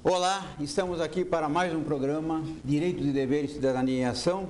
Olá, estamos aqui para mais um programa Direitos e Deveres, Cidadania em Ação.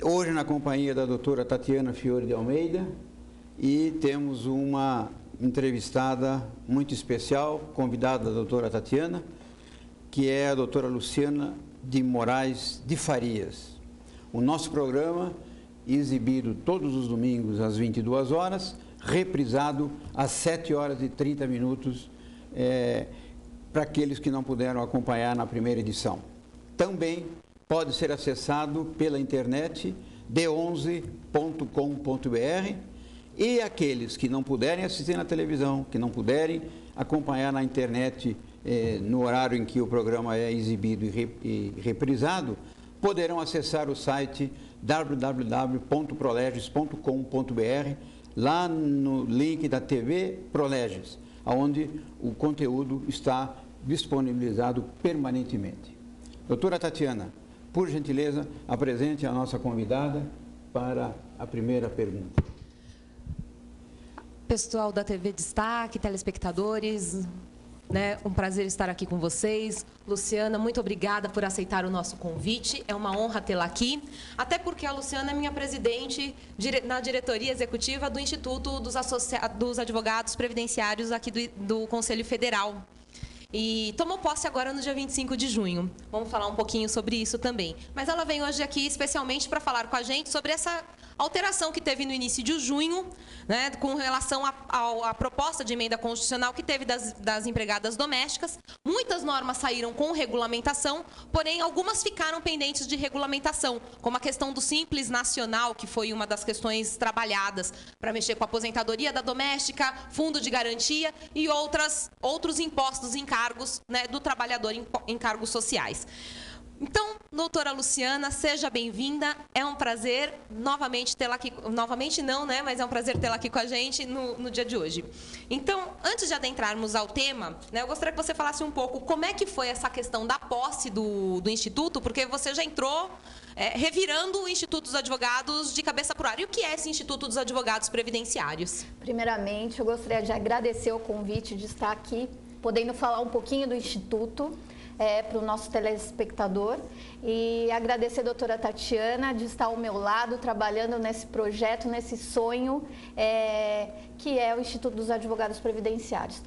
Hoje na companhia da doutora Tatiana Fiore de Almeida e temos uma entrevistada muito especial, convidada da doutora Tatiana, que é a doutora Luciana de Moraes de Farias. O nosso programa é exibido todos os domingos às 22 horas, reprisado às 7 horas e 30 minutos, para aqueles que não puderam acompanhar na primeira edição. Também pode ser acessado pela internet d11.com.br e aqueles que não puderem assistir na televisão, que não puderem acompanhar na internet no horário em que o programa é exibido e reprisado, poderão acessar o site www.proleges.com.br, lá no link da TV Proleges, onde o conteúdo está disponibilizado permanentemente. Doutora Tatiana, por gentileza, apresente a nossa convidada para a primeira pergunta. Pessoal da TV Destaque, telespectadores, um prazer estar aqui com vocês. Luciana, muito obrigada por aceitar o nosso convite. É uma honra tê-la aqui, até porque a Luciana é minha presidente na diretoria executiva do Instituto dos Advogados Previdenciários aqui do Conselho Federal. E tomou posse agora no dia 25 de junho. Vamos falar um pouquinho sobre isso também. Mas ela vem hoje aqui especialmente para falar com a gente sobre essa alteração que teve no início de junho, com relação à proposta de emenda constitucional que teve das empregadas domésticas. Muitas normas saíram com regulamentação, porém algumas ficaram pendentes de regulamentação, como a questão do Simples Nacional, que foi uma das questões trabalhadas para mexer com a aposentadoria da doméstica, fundo de garantia e outros impostos em cargos do trabalhador em cargos sociais. Então, doutora Luciana, seja bem-vinda. É um prazer novamente tê-la aqui. Novamente não, mas é um prazer tê-la aqui com a gente no dia de hoje. Então, antes de adentrarmos ao tema, eu gostaria que você falasse um pouco como é que foi essa questão da posse do Instituto, porque você já entrou revirando o Instituto dos Advogados de cabeça para o ar. E o que é esse Instituto dos Advogados Previdenciários? Primeiramente, eu gostaria de agradecer o convite de estar aqui, podendo falar um pouquinho do Instituto para o nosso telespectador e agradecer a doutora Tatiana de estar ao meu lado, trabalhando nesse projeto, nesse sonho que é o Instituto dos Advogados Previdenciários.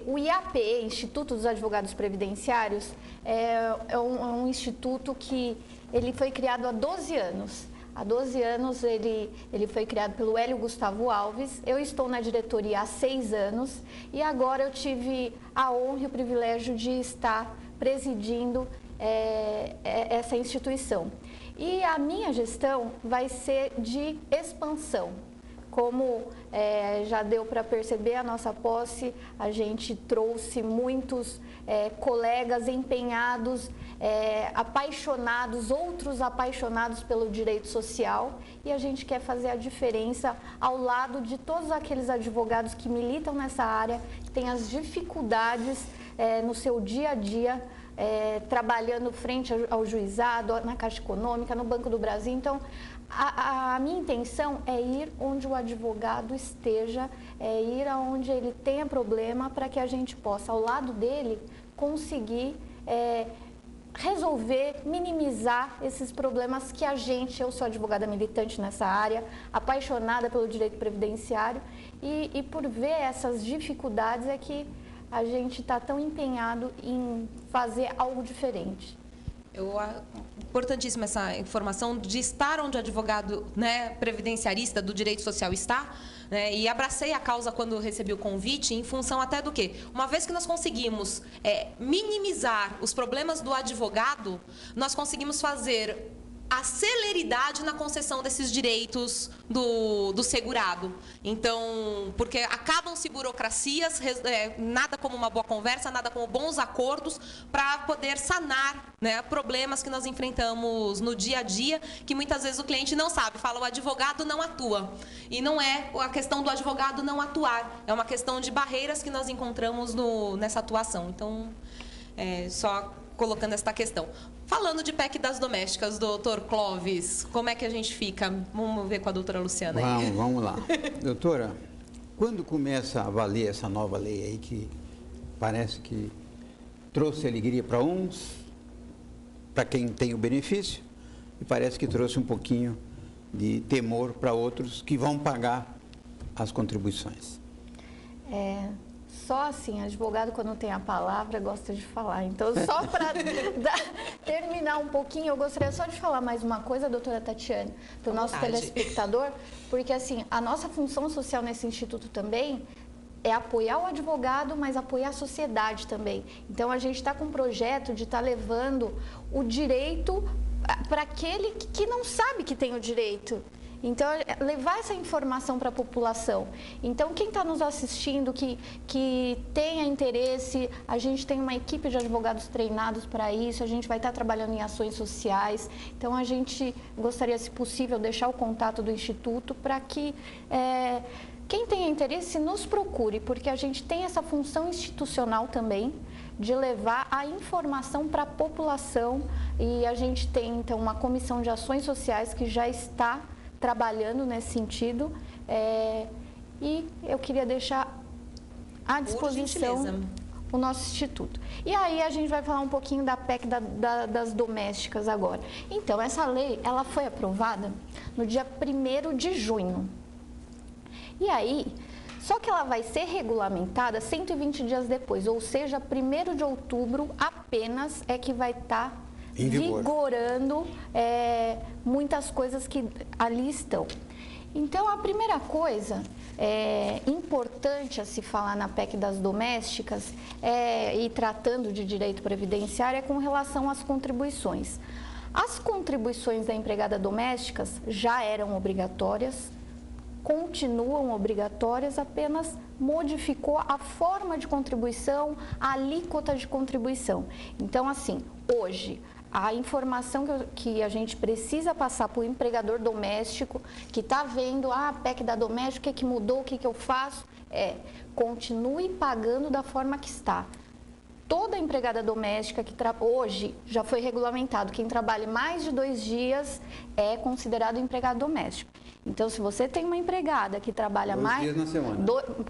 O IAPE, Instituto dos Advogados Previdenciários, é um instituto que ele foi criado há 12 anos. Há 12 anos ele foi criado pelo Hélio Gustavo Alves. Eu estou na diretoria há 6 anos e agora eu tive a honra e o privilégio de estar presidindo essa instituição. E a minha gestão vai ser de expansão. Como já deu para perceber a nossa posse, a gente trouxe muitos colegas empenhados, apaixonados, outros apaixonados pelo direito social, e a gente quer fazer a diferença ao lado de todos aqueles advogados que militam nessa área, que têm as dificuldades no seu dia a dia, trabalhando frente ao juizado, na Caixa Econômica, no Banco do Brasil. Então, a minha intenção é ir onde o advogado esteja, ir aonde ele tenha problema, para que a gente possa, ao lado dele, conseguir resolver, minimizar esses problemas que eu sou advogada militante nessa área, apaixonada pelo direito previdenciário, e por ver essas dificuldades é que a gente está tão empenhado em fazer algo diferente. Importantíssima essa informação de estar onde o advogado previdenciarista do direito social está, e abracei a causa quando recebi o convite, em função até do quê? Uma vez que nós conseguimos minimizar os problemas do advogado, nós conseguimos fazer a celeridade na concessão desses direitos do segurado. Então, porque acabam-se burocracias, nada como uma boa conversa, nada como bons acordos para poder sanar problemas que nós enfrentamos no dia a dia, que muitas vezes o cliente não sabe, fala o advogado não atua. E não é a questão do advogado não atuar, é uma questão de barreiras que nós encontramos nessa atuação. Então, só colocando esta questão. Falando de PEC das domésticas, doutor Clóvis, como é que a gente fica? Vamos ver com a doutora Luciana aí. Vamos lá. Doutora, quando começa a valer essa nova lei aí que parece que trouxe alegria para uns, para quem tem o benefício, e parece que trouxe um pouquinho de temor para outros que vão pagar as contribuições. Só assim, advogado quando tem a palavra gosta de falar. Então, só para terminar um pouquinho, eu gostaria só de falar mais uma coisa, doutora Tatiana, para o nosso telespectador, porque assim, a nossa função social nesse instituto também é apoiar o advogado, mas apoiar a sociedade também. Então, a gente está com um projeto de estar levando o direito para aquele que não sabe que tem o direito. Então, levar essa informação para a população. Então, quem está nos assistindo, que tenha interesse, a gente tem uma equipe de advogados treinados para isso, a gente vai estar trabalhando em ações sociais. Então, a gente gostaria, se possível, deixar o contato do Instituto para que quem tenha interesse nos procure, porque a gente tem essa função institucional também de levar a informação para a população e a gente tem, então, uma comissão de ações sociais que já está trabalhando nesse sentido e eu queria deixar à disposição o nosso instituto. E aí a gente vai falar um pouquinho da PEC das domésticas agora. Então, essa lei, ela foi aprovada no dia 1º de junho. E aí, só que ela vai ser regulamentada 120 dias depois, ou seja, 1º de outubro apenas é que vai estar vigorando muitas coisas que ali estão. Então, a primeira coisa importante a se falar na PEC das domésticas e tratando de direito previdenciário é com relação às contribuições. As contribuições da empregada domésticas já eram obrigatórias, continuam obrigatórias, apenas modificou a forma de contribuição, a alíquota de contribuição. Então, assim, hoje, a informação que a gente precisa passar para o empregador doméstico, que está vendo, a PEC da doméstica, o que mudou, o que eu faço, continue pagando da forma que está. Toda empregada doméstica que hoje já foi regulamentado, quem trabalha mais de 2 dias é considerado empregado doméstico. Então, se você tem uma empregada que trabalha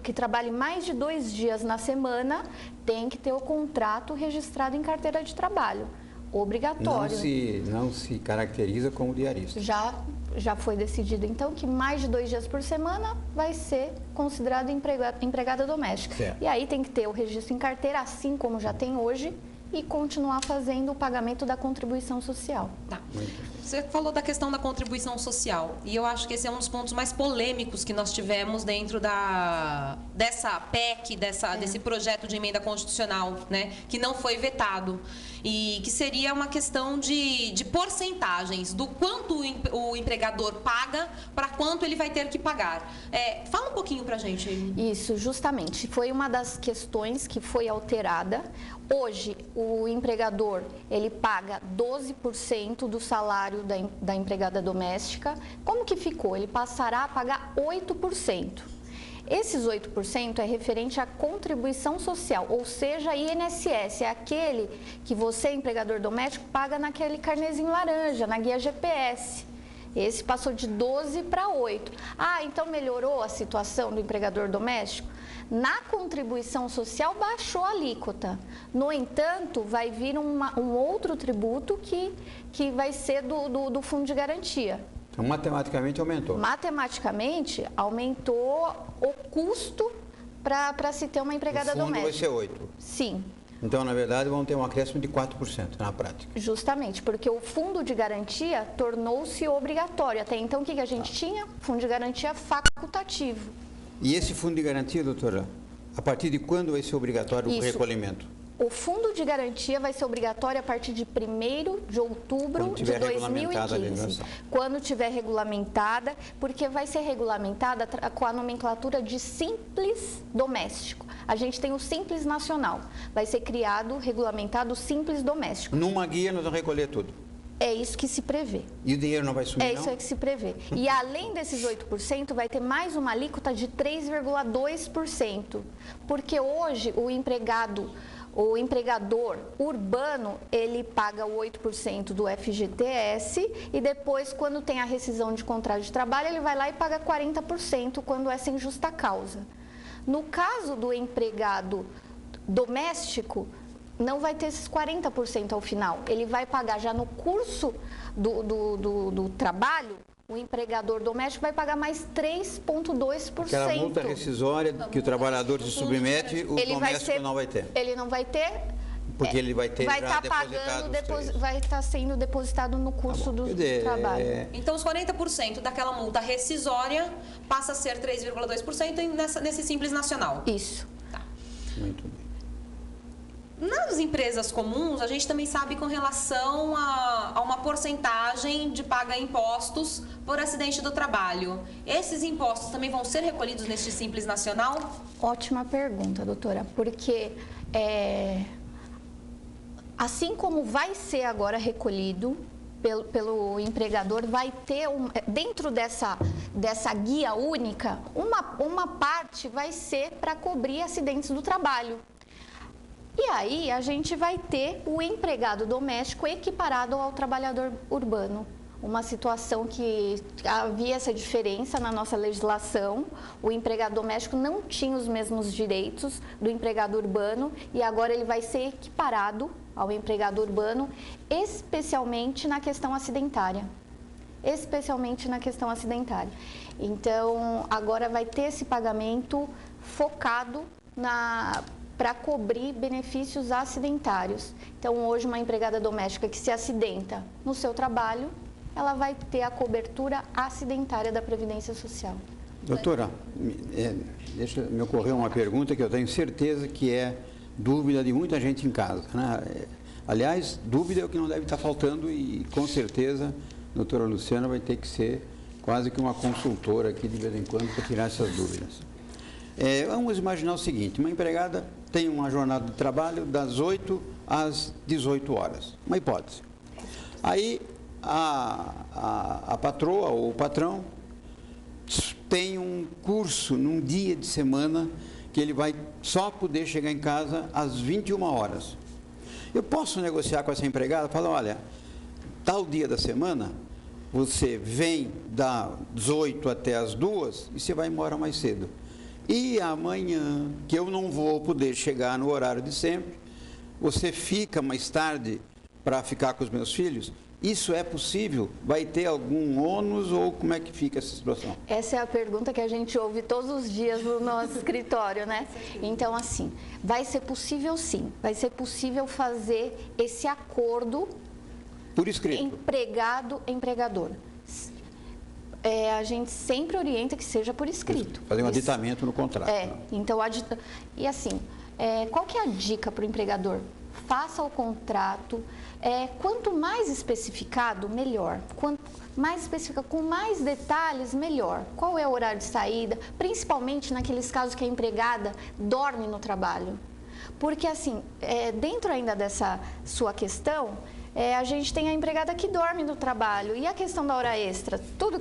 que trabalhe mais de 2 dias na semana, tem que ter o contrato registrado em carteira de trabalho. Obrigatório. Não se caracteriza como diarista. Já foi decidido, então, que mais de 2 dias por semana vai ser considerado empregada doméstica. Certo. E aí tem que ter o registro em carteira, assim como já tem hoje, e continuar fazendo o pagamento da contribuição social. Tá. Você falou da questão da contribuição social, e eu acho que esse é um dos pontos mais polêmicos que nós tivemos dentro dessa PEC, desse projeto de emenda constitucional, né, que não foi vetado, e que seria uma questão de porcentagens, do quanto o empregador paga para quanto ele vai ter que pagar. Fala um pouquinho para a gente. Isso, justamente. Foi uma das questões que foi alterada. Hoje, o empregador, ele paga 12% do salário da empregada doméstica. Como que ficou? Ele passará a pagar 8%. Esses 8% é referente à contribuição social, ou seja, INSS, é aquele que você, empregador doméstico, paga naquele carnezinho laranja, na guia GPS. Esse passou de 12 para 8. Então melhorou a situação do empregador doméstico? Na contribuição social, baixou a alíquota. No entanto, vai vir um outro tributo que vai ser do Fundo de Garantia. Então, matematicamente aumentou. Matematicamente, aumentou o custo para se ter uma empregada doméstica. O fundo vai ser 8. Sim. Então, na verdade, vão ter um acréscimo de 4% na prática. Justamente, porque o fundo de garantia tornou-se obrigatório. Até então, o que a gente tinha? Fundo de garantia facultativo. E esse fundo de garantia, doutora, a partir de quando vai ser obrigatório o recolhimento? O fundo de garantia vai ser obrigatório a partir de 1º de outubro de 2015. Quando tiver regulamentada, porque vai ser regulamentada com a nomenclatura de Simples Doméstico. A gente tem o Simples Nacional. Vai ser criado, regulamentado o Simples Doméstico. Numa guia nós vamos recolher tudo. É isso que se prevê. E o dinheiro não vai sumir, não? É isso que se prevê. E além desses 8%, vai ter mais uma alíquota de 3,2%. Porque hoje o empregador urbano, ele paga o 8% do FGTS e depois, quando tem a rescisão de contrato de trabalho, ele vai lá e paga 40% quando é sem justa causa. No caso do empregado doméstico não vai ter esses 40% ao final. Ele vai pagar já no curso do trabalho, o empregador doméstico vai pagar mais 3,2%. Aquela multa rescisória que o trabalhador se submete, o doméstico não vai ter. Ele não vai ter. Porque ele vai ter vai já estar pagando, vai estar sendo depositado no curso do trabalho. Então, os 40% daquela multa rescisória passa a ser 3,2% nesse Simples Nacional. Isso. Tá. Muito bem. Nas empresas comuns, a gente também sabe com relação a uma porcentagem de paga impostos por acidente do trabalho. Esses impostos também vão ser recolhidos neste Simples Nacional? Ótima pergunta, doutora, porque assim como vai ser agora recolhido pelo empregador, vai ter, dentro dessa guia única, uma parte vai ser para cobrir acidentes do trabalho. E aí a gente vai ter o empregado doméstico equiparado ao trabalhador urbano. Uma situação que havia essa diferença na nossa legislação, o empregado doméstico não tinha os mesmos direitos do empregado urbano e agora ele vai ser equiparado ao empregado urbano, especialmente na questão acidentária. Especialmente na questão acidentária. Então, agora vai ter esse pagamento focado para cobrir benefícios acidentários. Então, hoje, uma empregada doméstica que se acidenta no seu trabalho, ela vai ter a cobertura acidentária da Previdência Social. Doutora, me ocorreu uma pergunta que eu tenho certeza que é dúvida de muita gente em casa, né? Aliás, dúvida é o que não deve estar faltando e, com certeza, a doutora Luciana vai ter que ser quase que uma consultora aqui de vez em quando para tirar essas dúvidas. Vamos imaginar o seguinte, uma empregada tem uma jornada de trabalho das 8 às 18 horas, uma hipótese. Aí a patroa ou o patrão tem um curso num dia de semana que ele vai só poder chegar em casa às 21 horas. Eu posso negociar com essa empregada, falar, olha, tal dia da semana, você vem das 8 até as 2 e você vai embora mais cedo. E amanhã, que eu não vou poder chegar no horário de sempre, você fica mais tarde para ficar com os meus filhos? Isso é possível? Vai ter algum ônus ou como é que fica essa situação? Essa é a pergunta que a gente ouve todos os dias no nosso escritório, né? Então, assim, vai ser possível sim. Vai ser possível fazer esse acordo por escrito. Empregado-empregador. A gente sempre orienta que seja por escrito. Fazer um aditamento no contrato. Então, e assim, qual que é a dica para o empregador? Faça o contrato, quanto mais especificado, melhor. Quanto mais especificado, com mais detalhes, melhor. Qual é o horário de saída? Principalmente naqueles casos que a empregada dorme no trabalho. Porque, assim, dentro ainda dessa sua questão, a gente tem a empregada que dorme no trabalho. E a questão da hora extra? Tudo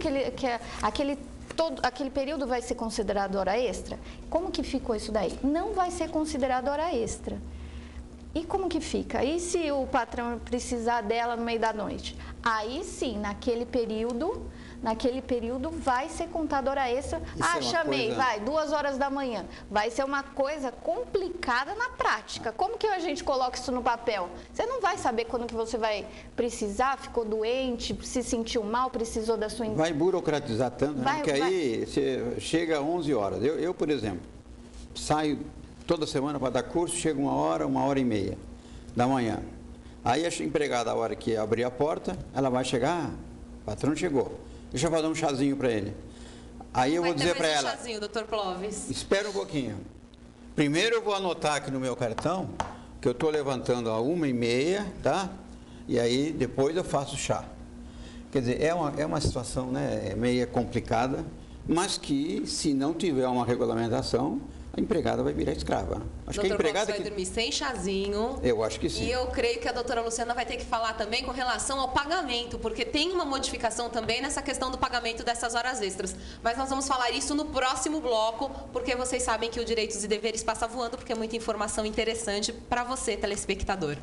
aquele período vai ser considerado hora extra? Como que ficou isso daí? Não vai ser considerado hora extra. E como que fica? E se o patrão precisar dela no meio da noite? Aí sim, naquele período vai ser contado hora extra. Chamei, vai, 2 horas da manhã. Vai ser uma coisa complicada na prática. Como que a gente coloca isso no papel? Você não vai saber quando que você vai precisar, ficou doente, se sentiu mal, precisou da sua... Vai burocratizar tanto, né? Porque aí você chega às 11 horas. Eu, por exemplo, saio toda semana para dar curso, chega 1h e da manhã. Aí a empregada, a hora que abrir a porta, ela vai chegar, o patrão chegou, deixa eu fazer um chazinho para ele. Aí eu vou dizer para ela, chazinho, Dr. Clóvis. Espera um pouquinho. Primeiro eu vou anotar aqui no meu cartão, que eu estou levantando a 1h30, tá? E aí depois eu faço o chá. Quer dizer, é uma situação, né, meio complicada, mas que se não tiver uma regulamentação, a empregada vai virar escrava. Acho que a empregada vai dormir sem chazinho. Eu acho que sim. E eu creio que a doutora Luciana vai ter que falar também com relação ao pagamento, porque tem uma modificação também nessa questão do pagamento dessas horas extras. Mas nós vamos falar isso no próximo bloco, porque vocês sabem que o Direitos e Deveres passa voando, porque é muita informação interessante para você, telespectador.